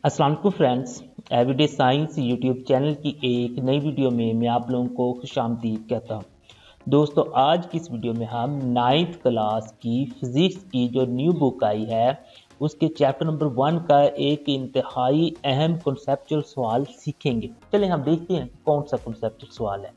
अस्सलाम वालेकुम friends, everyday science YouTube channel की एक नई वीडियो में मैं आप लोगों को खुशामदीद कहता हूँ। दोस्तों, आज की इस वीडियो में हम 9th क्लास की फिज़िक्स की जो न्यू बुक आई है उसके चैप्टर नंबर 1 का एक इंतहाई अहम कॉन्सेप्चुअल सवाल सीखेंगे। चलिए हम देखते हैं कौन सा कॉन्सेप्चुअल सवाल है।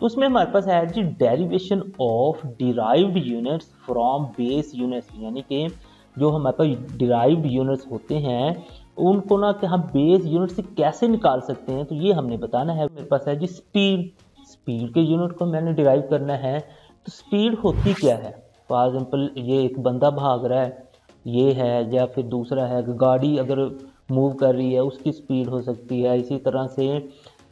तो उसमें हमारे पास है जी derivation of derived units from base units, यानी कि जो हमारे पास डिराइव्ड यूनिट्स होते हैं उनको ना कि हम बेस यूनिट से कैसे निकाल सकते हैं, तो ये हमने बताना है। मेरे पास है जी स्पीड के यूनिट को मैंने डिराइव करना है। तो स्पीड होती क्या है? फॉर एग्जांपल ये एक बंदा भाग रहा है, ये है, या फिर दूसरा है कि गाड़ी अगर मूव कर रही है उसकी स्पीड हो सकती है। इसी तरह से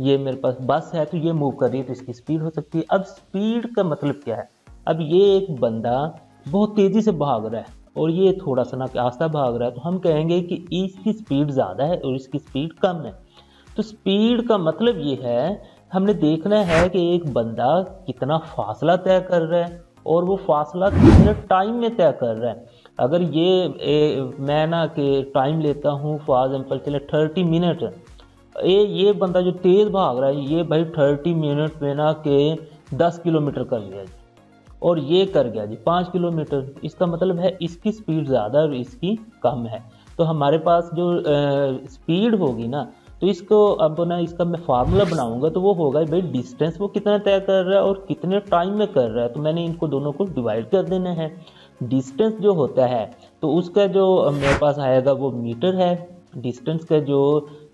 ये मेरे पास बस है तो ये मूव कर रही है तो इसकी स्पीड हो सकती है। अब स्पीड का मतलब क्या है? अब ये एक बंदा बहुत तेज़ी से भाग रहा है और ये थोड़ा सा ना आस्ता भाग रहा है, तो हम कहेंगे कि इसकी स्पीड ज़्यादा है और इसकी स्पीड कम है। तो स्पीड का मतलब ये है, हमने देखना है कि एक बंदा कितना फासला तय कर रहा है और वो फासला कितने टाइम में तय कर रहा है। अगर मैं ना कि टाइम लेता हूँ फॉर एग्जाम्पल चले 30 मिनट, ये बंदा जो तेज़ भाग रहा है ये भाई 30 मिनट में ना के 10 किलोमीटर कर लिया जी, और ये कर गया जी 5 किलोमीटर। इसका मतलब है इसकी स्पीड ज़्यादा और इसकी कम है। तो हमारे पास जो स्पीड होगी ना, तो इसको अब ना इसका मैं फार्मूला बनाऊंगा तो वो होगा भाई डिस्टेंस वो कितना तय कर रहा है और कितने टाइम में कर रहा है। तो मैंने इनको दोनों को डिवाइड कर देना है। डिस्टेंस जो होता है तो उसका जो मेरे पास आएगा वो मीटर है। डिस्टेंस का जो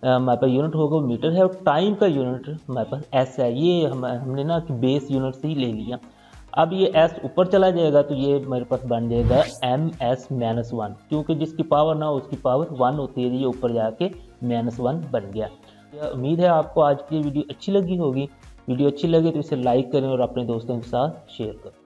हमारे पास यूनिट होगा वो मीटर है और टाइम का यूनिट हमारे पास एस है। ये हमने ना कि बेस यूनिट से ही ले लिया। अब ये एस ऊपर चला जाएगा तो ये मेरे पास बन जाएगा -1, क्योंकि जिसकी पावर ना उसकी पावर 1 होती है, ये ऊपर जाके -1 बन गया। उम्मीद है आपको आज की वीडियो अच्छी लगी होगी। वीडियो अच्छी लगे तो इसे लाइक करें और अपने दोस्तों के साथ शेयर करें।